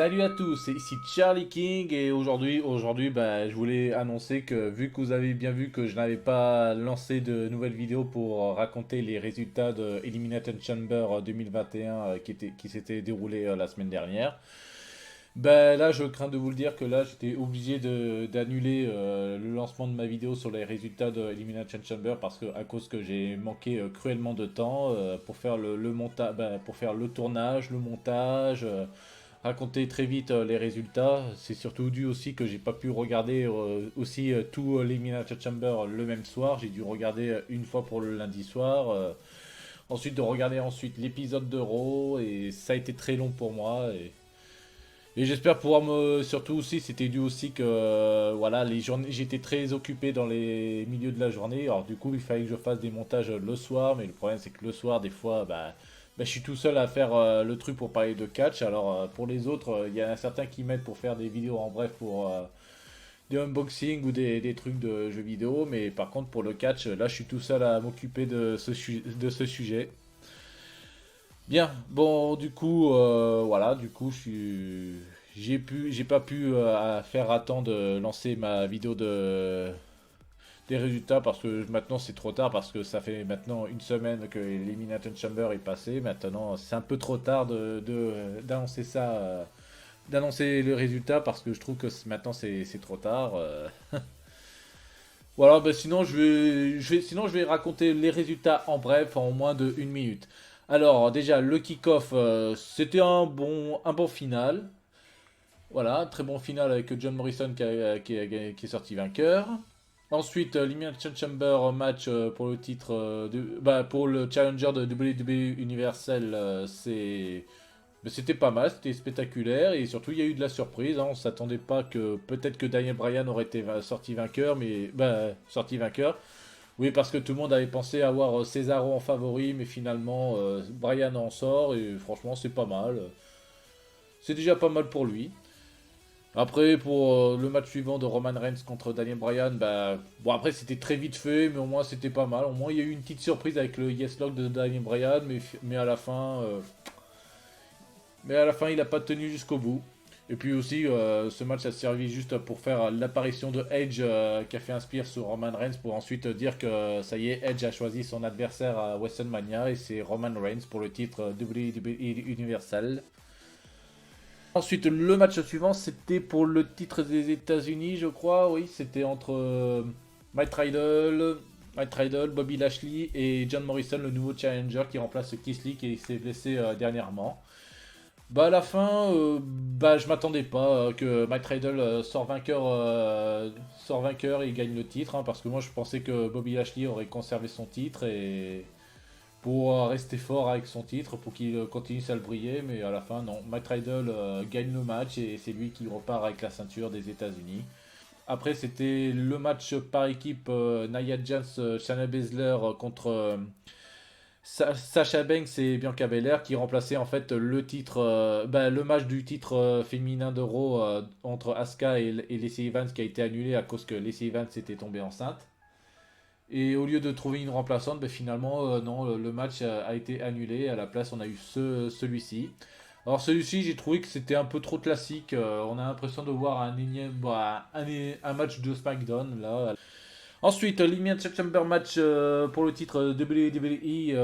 Salut à tous, c'est ici Charlie King et aujourd'hui, je voulais annoncer que vu que vous avez bien vu que je n'avais pas lancé de nouvelles vidéos pour raconter les résultats de Elimination Chamber 2021 qui s'était déroulé la semaine dernière, là je crains de vous le dire que là j'étais obligé d'annuler le lancement de ma vidéo sur les résultats de Elimination Chamber parce que à cause que j'ai manqué cruellement de temps pour faire pour faire le tournage, le montage. Raconter très vite les résultats. C'est surtout dû aussi que j'ai pas pu regarder aussi tout l'Elimination Chamber le même soir. J'ai dû regarder une fois pour le lundi soir. Ensuite de regarder ensuite l'épisode de Raw et ça a été très long pour moi. Et j'espère pouvoir me... Surtout aussi, c'était dû aussi que voilà, les journées, j'étais très occupé dans les milieux de la journée. Alors du coup, il fallait que je fasse des montages le soir, mais le problème c'est que le soir, des fois, je suis tout seul à faire le truc pour parler de catch. Alors pour les autres, il y en a certains qui m'aident pour faire des vidéos en bref pour des unboxings ou des trucs de jeux vidéo. Mais par contre, pour le catch, là, je suis tout seul à m'occuper de de ce sujet. Bien, bon, du coup, voilà, du coup, j'ai pas pu faire à temps de lancer ma vidéo des résultats parce que maintenant c'est trop tard parce que ça fait maintenant une semaine que l'Elimination Chamber est passé. Maintenant, c'est un peu trop tard d'annoncer ça, d'annoncer le résultat parce que je trouve que maintenant c'est trop tard. Voilà, sinon sinon je vais raconter les résultats en bref, en moins de une minute. Alors déjà le kick-off, c'était un bon final. Voilà, un très bon final avec John Morrison qui est sorti vainqueur. Ensuite, l'Elimination Chamber match pour le titre pour le challenger de WWE Universal, c'était pas mal, c'était spectaculaire et surtout il y a eu de la surprise. On s'attendait pas que peut-être que Daniel Bryan aurait été sorti vainqueur, mais sorti vainqueur. Oui, parce que tout le monde avait pensé avoir Cesaro en favori, mais finalement Bryan en sort et franchement c'est pas mal. C'est déjà pas mal pour lui. Après, pour le match suivant de Roman Reigns contre Daniel Bryan, bon après c'était très vite fait, mais au moins c'était pas mal. Au moins il y a eu une petite surprise avec le Yes Lock de Daniel Bryan, mais à la fin, il n'a pas tenu jusqu'au bout. Et puis aussi, ce match a servi juste pour faire l'apparition de Edge qui a fait un spear sur Roman Reigns pour ensuite dire que ça y est, Edge a choisi son adversaire à WrestleMania et c'est Roman Reigns pour le titre WWE Universal. Ensuite, le match suivant, c'était pour le titre des États-Unis, je crois. Oui, c'était entre Matt Riddle, Bobby Lashley et John Morrison, le nouveau challenger qui remplace Keith Lee qui s'est blessé dernièrement. À la fin, je m'attendais pas que Matt Riddle sort vainqueur et gagne le titre, hein, parce que moi je pensais que Bobby Lashley aurait conservé son titre et pour rester fort avec son titre, pour qu'il continue à le briller, mais à la fin, non. Matt Riddle gagne le match et c'est lui qui repart avec la ceinture des États-Unis. Après, c'était le match par équipe Nia Jax, Shayna Baszler contre Sasha Banks et Bianca Belair qui remplaçaient en fait le titre, le match du titre féminin d'Euro entre Asuka et Lacey Evans qui a été annulé à cause que Lacey Evans était tombée enceinte. Et au lieu de trouver une remplaçante, finalement, non, le match a été annulé. À la place, on a eu celui-ci. Alors celui-ci, j'ai trouvé que c'était un peu trop classique. On a l'impression de voir un énième, un match de SmackDown là. Ensuite, l'Elimination Chamber match pour le titre WWE.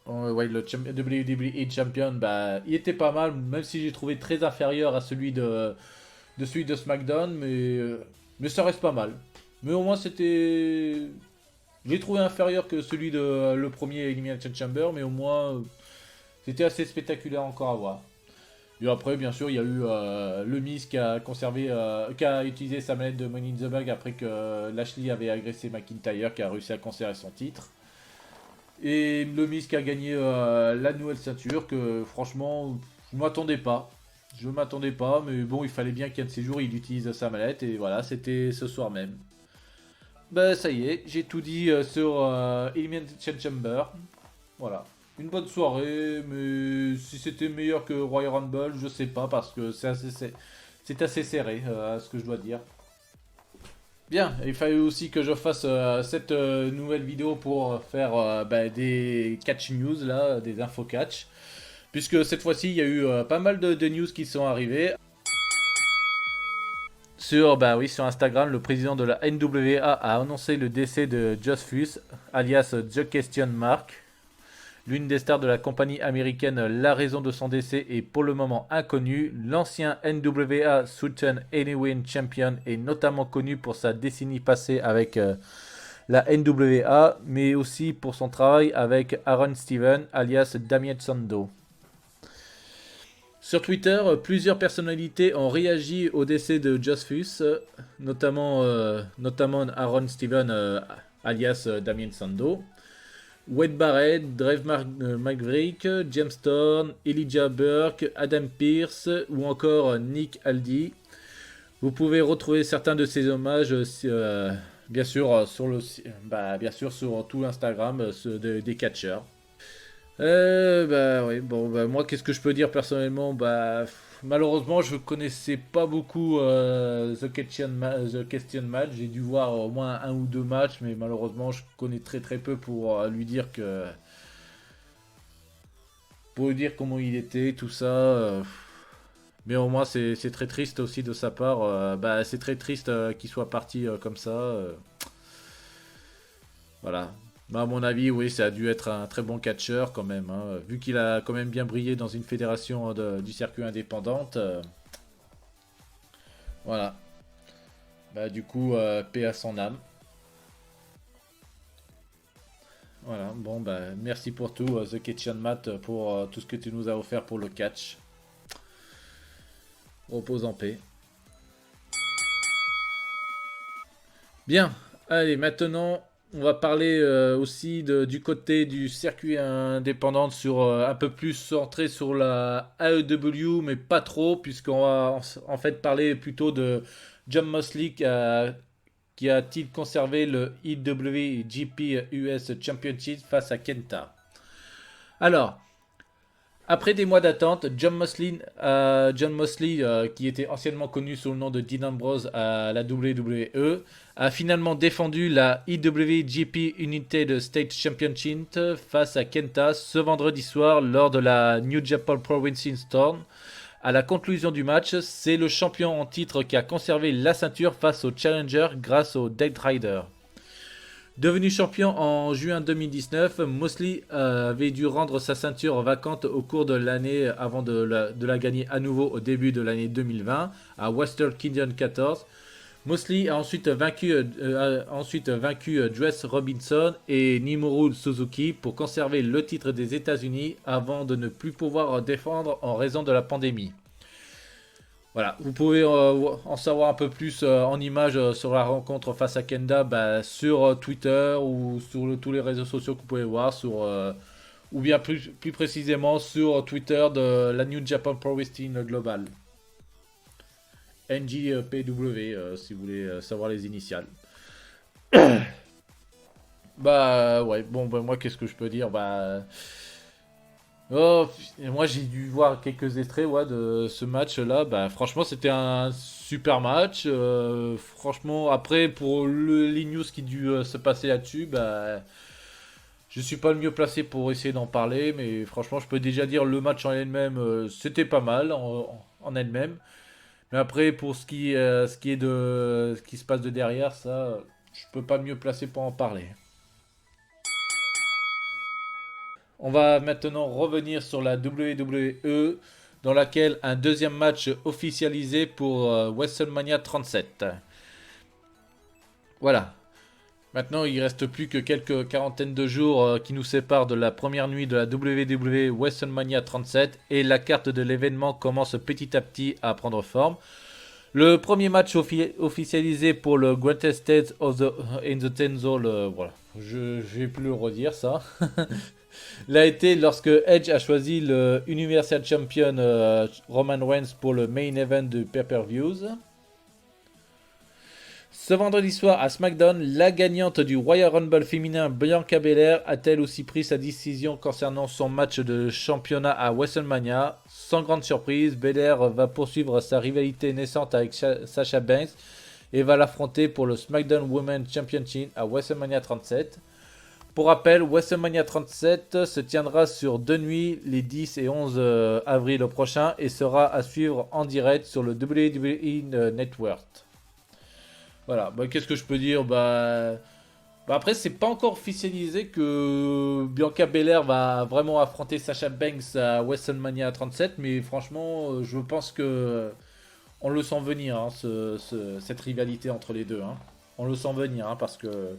Ouais, le WWE Champion, il était pas mal, même si j'ai trouvé très inférieur à celui de SmackDown, mais ça reste pas mal. Mais au moins c'était... J'ai trouvé inférieur que celui de le premier Elimination Chamber, mais au moins c'était assez spectaculaire encore à voir. Et après, bien sûr, il y a eu le Miz qui a qui a utilisé sa manette de Money in the Bank après que Lashley avait agressé McIntyre, qui a réussi à conserver son titre. Et le Miz qui a gagné la nouvelle ceinture, que franchement, je m'attendais pas. Je m'attendais pas, mais bon, il fallait bien qu'un de ces jours, il utilise sa mallette, et voilà, c'était ce soir même. Ça y est, j'ai tout dit sur Elimination Chamber. Voilà. Une bonne soirée, mais si c'était meilleur que Royal Rumble, je sais pas, parce que c'est assez serré, ce que je dois dire. Bien, il fallait aussi que je fasse cette nouvelle vidéo pour faire des catch news, là, des infos catch. puisque cette fois-ci, il y a eu pas mal de news qui sont arrivées. Sur Instagram, le président de la NWA a annoncé le décès de Josh Fuss, alias The Question Mark. L'une des stars de la compagnie américaine, la raison de son décès est pour le moment inconnue. L'ancien NWA Southern Heavyweight Champion est notamment connu pour sa décennie passée avec la NWA, mais aussi pour son travail avec Aaron Stevens, alias Damien Sandow. Sur Twitter, plusieurs personnalités ont réagi au décès de Josh Fuss, notamment Aaron Stevens, alias Damien Sandow, Wade Barrett, Dave Maverick, James Storm, Elijah Burke, Adam Pearce ou encore Nick Aldis. Vous pouvez retrouver certains de ces hommages bien sûr sur tout Instagram des catcheurs. Oui, moi qu'est-ce que je peux dire personnellement, malheureusement je connaissais pas beaucoup The Question Match, j'ai dû voir au moins un ou deux matchs, mais malheureusement je connais très très peu pour lui dire comment il était, tout ça. Mais au moins c'est très triste aussi de sa part, c'est très triste qu'il soit parti comme ça. Voilà. À mon avis, oui, ça a dû être un très bon catcheur quand même, hein, vu qu'il a quand même bien brillé dans une fédération du circuit indépendante. Voilà. Du coup, paix à son âme. Voilà, merci pour tout, The Kitchen Matt, pour tout ce que tu nous as offert pour le catch. Repose en paix. Bien, allez, maintenant... On va parler aussi du côté du circuit indépendant, sur un peu plus centré sur la AEW, mais pas trop, puisqu'on va en fait parler plutôt de Jon Moxley qui a-t-il conservé le IWGP US Championship face à Kenta. Alors, après des mois d'attente, Jon Moxley, qui était anciennement connu sous le nom de Dean Ambrose à la WWE, a finalement défendu la IWGP United States Championship face à Kenta ce vendredi soir lors de la New Japan Pro Wrestling Storm. À la conclusion du match, c'est le champion en titre qui a conservé la ceinture face au challenger grâce au Dead Rider. Devenu champion en juin 2019, Moxley avait dû rendre sa ceinture vacante au cours de l'année avant de la gagner à nouveau au début de l'année 2020 à Wrestle Kingdom 14. Moxley a ensuite vaincu Juice Robinson et Minoru Suzuki pour conserver le titre des États-Unis avant de ne plus pouvoir défendre en raison de la pandémie. Voilà, vous pouvez en savoir un peu plus en images sur la rencontre face à Kenta sur Twitter ou sur tous les réseaux sociaux que vous pouvez voir, ou bien plus précisément sur Twitter de la New Japan Pro Wrestling Global. NJPW, si vous voulez savoir les initiales. Moi qu'est-ce que je peux dire, moi j'ai dû voir quelques extraits de ce match-là. Franchement, c'était un super match. Franchement, après, pour les news qui dû se passer là-dessus, je suis pas le mieux placé pour essayer d'en parler. Mais franchement, je peux déjà dire le match en elle-même, c'était pas mal en elle-même. Mais après, pour ce qui est de ce qui se passe de derrière, ça, je peux pas mieux placer pour en parler. On va maintenant revenir sur la WWE, dans laquelle un deuxième match officialisé pour WrestleMania 37. Voilà. Maintenant, il ne reste plus que quelques quarantaines de jours qui nous séparent de la première nuit de la WWE WrestleMania 37 et la carte de l'événement commence petit à petit à prendre forme. Le premier match officialisé pour le Greatest Stage in the Tenzol, voilà, je vais plus le redire ça. L'a été lorsque Edge a choisi le Universal Champion Roman Reigns pour le main event de pay-per-views. Ce vendredi soir à SmackDown, la gagnante du Royal Rumble féminin Bianca Belair a-t-elle aussi pris sa décision concernant son match de championnat à WrestleMania. Sans grande surprise, Belair va poursuivre sa rivalité naissante avec Sasha Banks et va l'affronter pour le SmackDown Women's Championship à WrestleMania 37. Pour rappel, WrestleMania 37 se tiendra sur 2 nuits, les 10 et 11 avril prochain, et sera à suivre en direct sur le WWE Network. Voilà, bah, qu'est-ce que je peux dire bah après, c'est pas encore officialisé que Bianca Belair va vraiment affronter Sasha Banks à WrestleMania 37, mais franchement, je pense que on le sent venir, hein, cette rivalité entre les deux, hein. On le sent venir, hein, parce que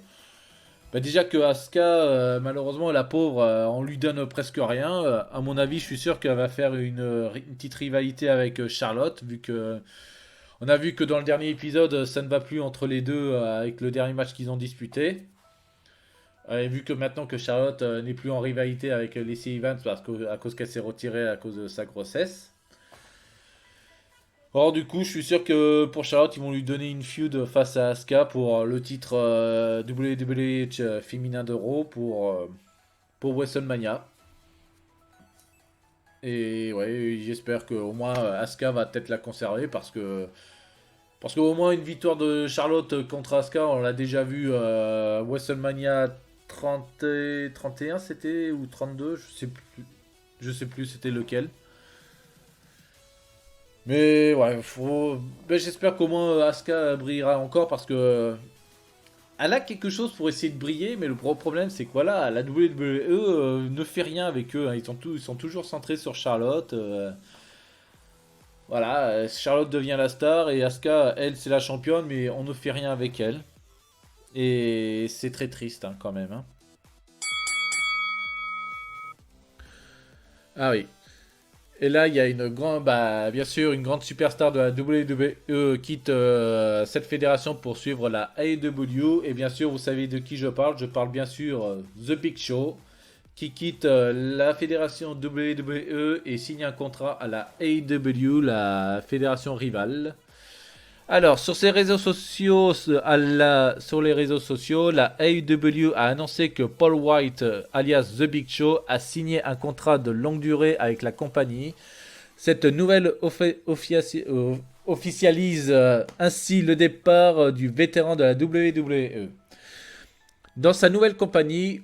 bah déjà que Asuka, malheureusement, la pauvre, on lui donne presque rien. À mon avis, je suis sûr qu'elle va faire une petite rivalité avec Charlotte, vu que on a vu que dans le dernier épisode, ça ne va plus entre les deux avec le dernier match qu'ils ont disputé. Et vu que maintenant que Charlotte n'est plus en rivalité avec Lacey Evans à cause qu'elle s'est retirée à cause de sa grossesse. Or, du coup, je suis sûr que pour Charlotte, ils vont lui donner une feud face à Asuka pour le titre WWE féminin d'Euro pour WrestleMania. Et ouais, j'espère qu'au moins Asuka va peut-être la conserver parce qu'au moins une victoire de Charlotte contre Asuka, on l'a déjà vu WrestleMania 30 31 c'était ou 32, je sais plus c'était lequel. Mais ouais, ben, j'espère qu'au moins Asuka brillera encore parce que elle a quelque chose pour essayer de briller, mais le gros problème c'est que voilà, la WWE ne fait rien avec eux, hein. Ils sont toujours centrés sur Charlotte. Voilà, Charlotte devient la star et Asuka, elle, c'est la championne, mais on ne fait rien avec elle. Et c'est très triste, hein, quand même, hein. Ah oui. Et là, il y a une grande, bah, bien sûr, une grande superstar de la WWE quitte cette fédération pour suivre la AEW. Et bien sûr, vous savez de qui je parle. Je parle bien sûr The Big Show, qui quitte la fédération WWE et signe un contrat à la AEW, la fédération rivale. Alors, sur ses réseaux sociaux, sur les réseaux sociaux, la AEW a annoncé que Paul White, alias The Big Show, a signé un contrat de longue durée avec la compagnie. Cette nouvelle officialise ainsi le départ du vétéran de la WWE. Dans sa nouvelle compagnie,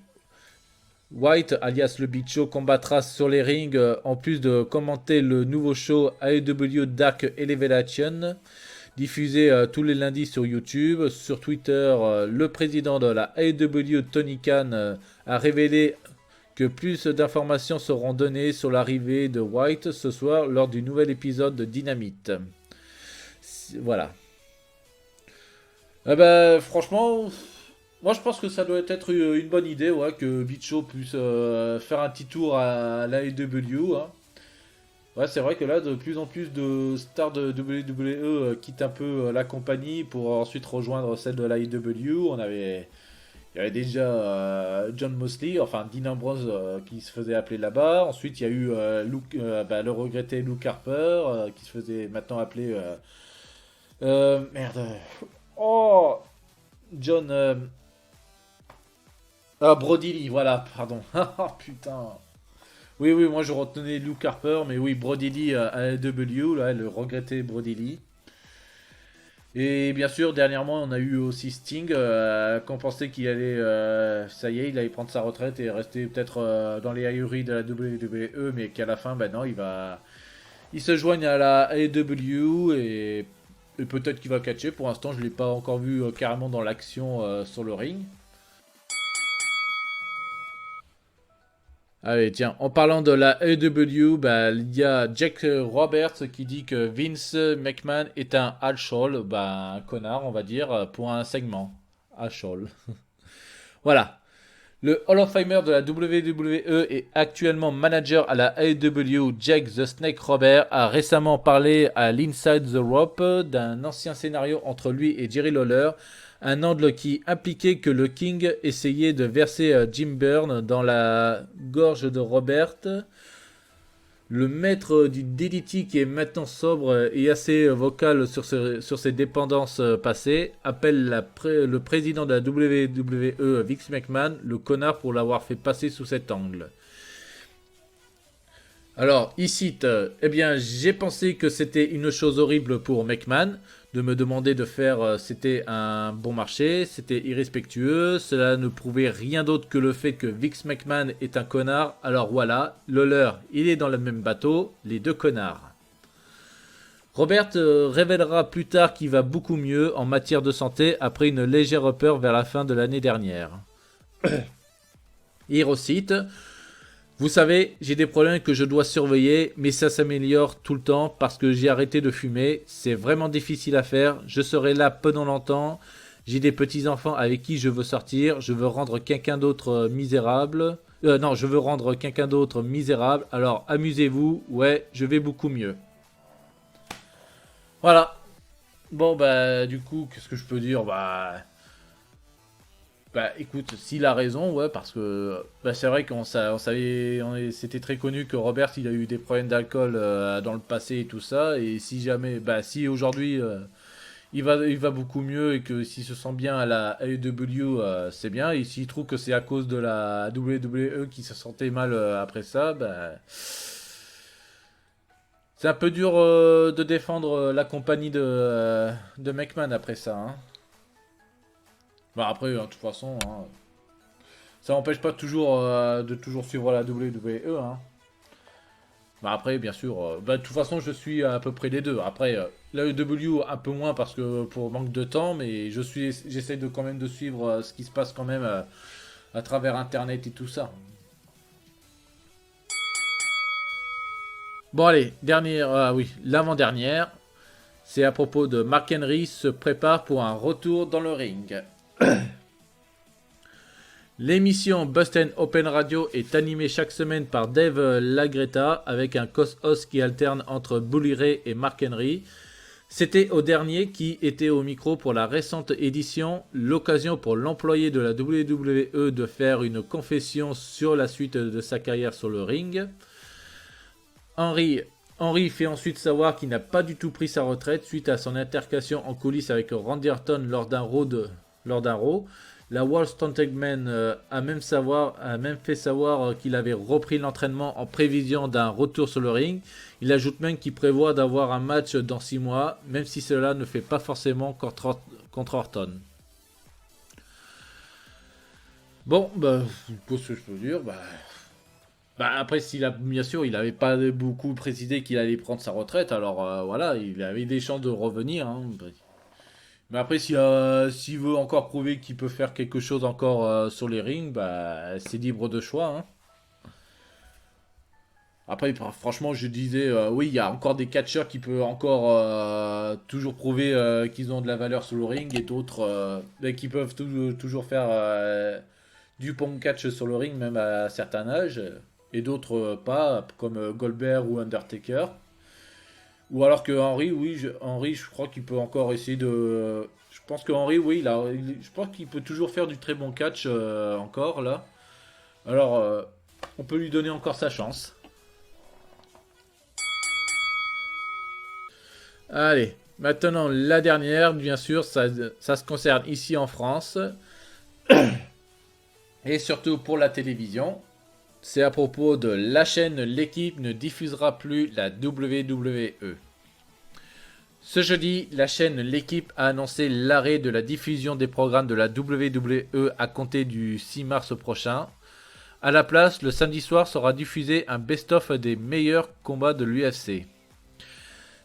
White, alias le Big Show, combattra sur les rings en plus de commenter le nouveau show AEW Dark Elevation, diffusé tous les lundis sur YouTube. Sur Twitter, le président de la AEW, Tony Khan, a révélé que plus d'informations seront données sur l'arrivée de White ce soir lors du nouvel épisode de Dynamite. Voilà. Bah, franchement, moi je pense que ça doit être une bonne idée, ouais, que Big Show puisse faire un petit tour à l'AEW, hein. Ouais, c'est vrai que là, de plus en plus de stars de WWE quittent un peu la compagnie pour ensuite rejoindre celle de la l'AEW. Il y avait déjà John Mosley, enfin Dean Ambrose qui se faisait appeler là-bas. Ensuite, il y a eu le regretté Luke Harper qui se faisait maintenant appeler. Merde. Oh John. Brody Lee, voilà, pardon. Oh putain. Oui, oui, moi je retenais Luke Harper, mais oui, Brody Lee à AEW, là, le regretté Brody Lee. Et bien sûr, dernièrement, on a eu aussi Sting, qu'on pensait qu'il allait, ça y est, il allait prendre sa retraite et rester peut-être dans les aéries de la WWE, mais qu'à la fin, ben non, il se joigne à la AEW et peut-être qu'il va catcher. Pour l'instant, je ne l'ai pas encore vu carrément dans l'action sur le ring. Allez, tiens, en parlant de la AEW, bah, il y a Jack Roberts qui dit que Vince McMahon est un asshole, bah, un connard, on va dire, pour un segment. Asshole. Voilà. Le Hall of Famer de la WWE et actuellement manager à la AEW, Jake the Snake Robert, a récemment parlé à l'Inside the Rope d'un ancien scénario entre lui et Jerry Lawler, un angle qui impliquait que le King essayait de verser Jim Byrne dans la gorge de Robert. Le maître du DDT, qui est maintenant sobre et assez vocal sur ses dépendances passées, appelle le président de la WWE, Vince McMahon, le connard pour l'avoir fait passer sous cet angle. Alors, ici, eh bien, j'ai pensé que c'était une chose horrible pour McMahon de me demander de faire. C'était un bon marché, c'était irrespectueux, cela ne prouvait rien d'autre que le fait que Vince McMahon est un connard. Alors voilà, Lawler, il est dans le même bateau, les deux connards. Robert révélera plus tard qu'il va beaucoup mieux en matière de santé après une légère peur vers la fin de l'année dernière. Hirocite, vous savez, j'ai des problèmes que je dois surveiller, mais ça s'améliore tout le temps parce que j'ai arrêté de fumer. C'est vraiment difficile à faire. Je serai là pendant longtemps. J'ai des petits-enfants avec qui je veux sortir. Je veux rendre quelqu'un d'autre misérable. Non, je veux rendre quelqu'un d'autre misérable. Alors amusez-vous. Ouais, je vais beaucoup mieux. Voilà. Bon, bah, du coup, qu'est-ce que je peux dire? Bah écoute, s'il a raison, ouais, parce que bah, c'est vrai on savait, c'était très connu que Robert il a eu des problèmes d'alcool dans le passé et tout ça, et si jamais, bah si aujourd'hui il va beaucoup mieux et que s'il se sent bien à la AEW, c'est bien, et s'il trouve que c'est à cause de la WWE qui se sentait mal après ça, bah c'est un peu dur de défendre la compagnie de McMahon après ça, hein. Bah après, de toute façon, hein, ça n'empêche pas toujours de toujours suivre la WWE, hein. Bah après, bien sûr, bah, de toute façon, je suis à peu près les deux. Après, la WWE un peu moins parce que pour manque de temps, mais j'essaie de quand même de suivre ce qui se passe quand même à travers Internet et tout ça. Bon allez, dernière, oui, l'avant-dernière, c'est à propos de Mark Henry se prépare pour un retour dans le ring. L'émission Bustin' Open Radio est animée chaque semaine par Dave Lagreta avec un co-host qui alterne entre Bully Ray et Mark Henry. C'était au dernier qui était au micro pour la récente édition, l'occasion pour l'employé de la WWE de faire une confession sur la suite de sa carrière sur le ring. Henry, Henry fait ensuite savoir qu'il n'a pas du tout pris sa retraite suite à son altercation en coulisses avec Randy Orton lors d'un Raw. La World Stuntman a même fait savoir qu'il avait repris l'entraînement en prévision d'un retour sur le ring. Il ajoute même qu'il prévoit d'avoir un match dans 6 mois, même si cela ne fait pas forcément contre Orton. Bon, bah, pour ce que je peux dire, bah après, bien sûr, il n'avait pas beaucoup précisé qu'il allait prendre sa retraite, alors voilà, il avait des chances de revenir, hein. Mais après, s'il veut encore prouver qu'il peut faire quelque chose encore sur les rings, bah, c'est libre de choix, hein. Après, franchement, je disais, oui, il y a encore des catcheurs qui peuvent encore toujours prouver qu'ils ont de la valeur sur le ring et d'autres qui peuvent toujours faire du pong catch sur le ring, même à certains âges, et d'autres pas, comme Goldberg ou Undertaker. Ou alors que Henry, oui, Henry, je crois qu'il peut encore essayer de. Je pense que Henry, oui, je pense qu'il peut toujours faire du très bon catch encore là. Alors, on peut lui donner encore sa chance. Allez, maintenant la dernière, bien sûr, ça se concerne ici en France et surtout pour la télévision. C'est à propos de la chaîne L'équipe ne diffusera plus la WWE. Ce jeudi, la chaîne L'équipe a annoncé l'arrêt de la diffusion des programmes de la WWE à compter du 6 mars prochain. À la place, le samedi soir sera diffusé un best-of des meilleurs combats de l'UFC.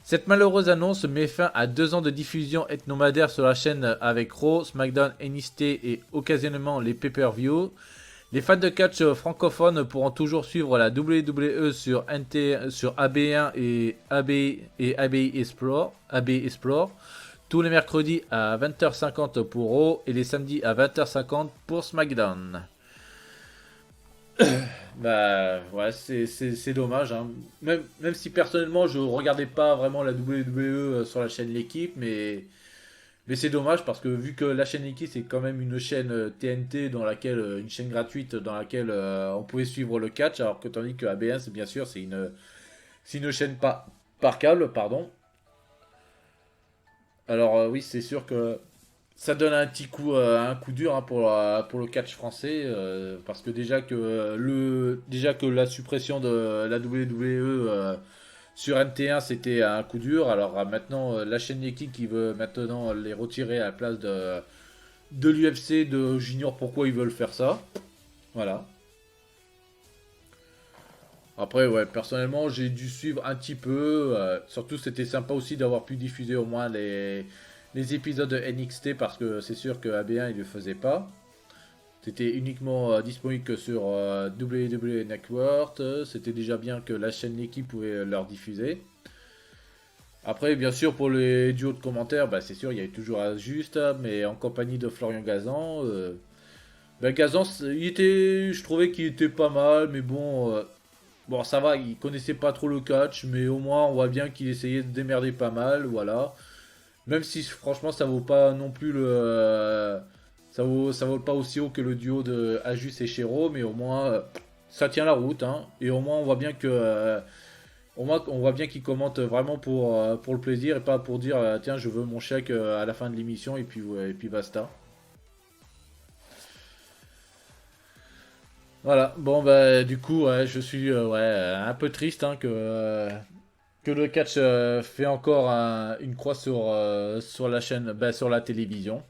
Cette malheureuse annonce met fin à 2 ans de diffusion hebdomadaire sur la chaîne avec Raw, SmackDown, NXT et occasionnellement les pay-per-view. Les fans de catch francophones pourront toujours suivre la WWE sur AB1 et AB Explore tous les mercredis à 20h50 pour Raw et les samedis à 20h50 pour SmackDown. Bah ouais, c'est dommage, hein. Même si personnellement je regardais pas vraiment la WWE sur la chaîne L'équipe, mais c'est dommage parce que vu que la chaîne L'équipe c'est quand même une chaîne TNT dans laquelle une chaîne gratuite dans laquelle on pouvait suivre le catch, alors que tandis que AB1 c'est bien sûr c'est une chaîne par câble, pardon. Alors oui, c'est sûr que ça donne un coup dur hein, pour le catch français parce que déjà que la suppression de la WWE sur NT1 c'était un coup dur. Alors maintenant la chaîne Neki qui veut maintenant les retirer à la place de l'UFC, de Junior, pourquoi ils veulent faire ça? Voilà. Après, ouais, personnellement, j'ai dû suivre un petit peu. Surtout, c'était sympa aussi d'avoir pu diffuser au moins les épisodes de NXT parce que c'est sûr que AB1 il le faisait pas. C'était uniquement disponible que sur WWE Network. C'était déjà bien que la chaîne L'équipe pouvait leur diffuser. Après, bien sûr, pour les duos de commentaires, bah, c'est sûr, il y avait toujours un juste, mais en compagnie de Florian Gazan. Bah, Gazan, je trouvais qu'il était pas mal, mais bon, bon, ça va, il connaissait pas trop le catch, mais au moins on voit bien qu'il essayait de démerder pas mal, voilà. Même si franchement ça vaut pas non plus ça vaut pas aussi haut que le duo de Ajus et Shero, mais au moins ça tient la route, hein. Et au moins on voit bien que au moins, on voit bien qu'il commente vraiment pour le plaisir et pas pour dire tiens je veux mon chèque à la fin de l'émission et puis ouais, et puis basta. Voilà, bon bah du coup ouais, je suis ouais, un peu triste hein, que le catch fait encore une croix sur la chaîne, bah, sur la télévision.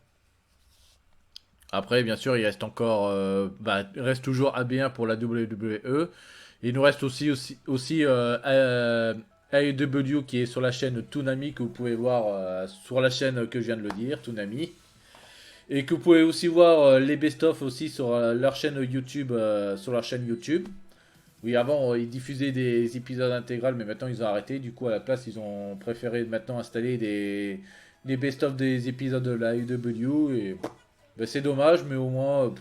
Après, bien sûr, il reste encore, il reste toujours AB1 pour la WWE. Il nous reste aussi AEW qui est sur la chaîne Toonami que vous pouvez voir sur la chaîne que je viens de le dire, Toonami. Et que vous pouvez aussi voir les best-of aussi sur leur chaîne YouTube, sur leur chaîne YouTube. Oui, avant, ils diffusaient des épisodes intégrales, mais maintenant, ils ont arrêté. Du coup, à la place, ils ont préféré maintenant installer des best-of des épisodes de la AEW. Et ben, c'est dommage, mais au moins,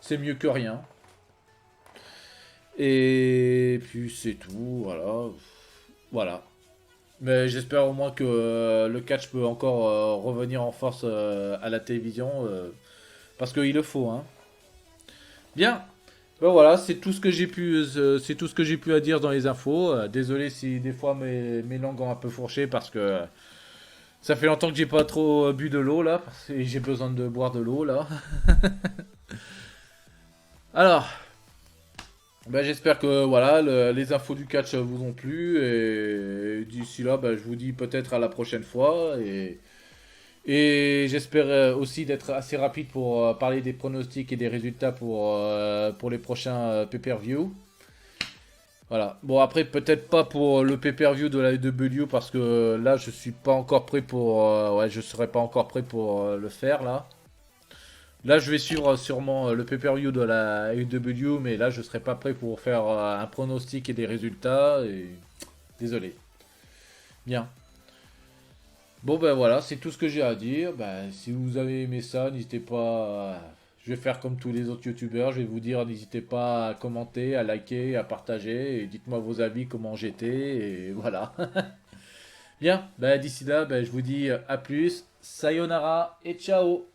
c'est mieux que rien. Et puis, c'est tout. Voilà. Voilà. Mais j'espère au moins que le catch peut encore revenir en force à la télévision. Parce qu'il le faut, hein. Bien. Ben voilà, c'est tout ce que j'ai pu à dire dans les infos. Désolé si des fois mes langues ont un peu fourché parce que ça fait longtemps que j'ai pas trop bu de l'eau là, et j'ai besoin de boire de l'eau là. Alors, ben j'espère que voilà, les infos du catch vous ont plu et d'ici là, ben, je vous dis peut-être à la prochaine fois et j'espère aussi d'être assez rapide pour parler des pronostics et des résultats pour les prochains pay-per-view. Voilà. Bon, après, peut-être pas pour le pay-per-view de la W parce que là, je suis pas encore prêt pour. Ouais, je serai pas encore prêt pour le faire là. Là, je vais suivre sûrement le pay-per-view de la AEW, mais là, je serai pas prêt pour faire un pronostic et des résultats. Et désolé. Bien. Bon, ben voilà, c'est tout ce que j'ai à dire. Ben, si vous avez aimé ça, n'hésitez pas. Je vais faire comme tous les autres youtubeurs. Je vais vous dire, n'hésitez pas à commenter, à liker, à partager. Et dites-moi vos avis, comment j'étais. Et voilà. Bien, ben, d'ici là, ben, je vous dis à plus. Sayonara et ciao.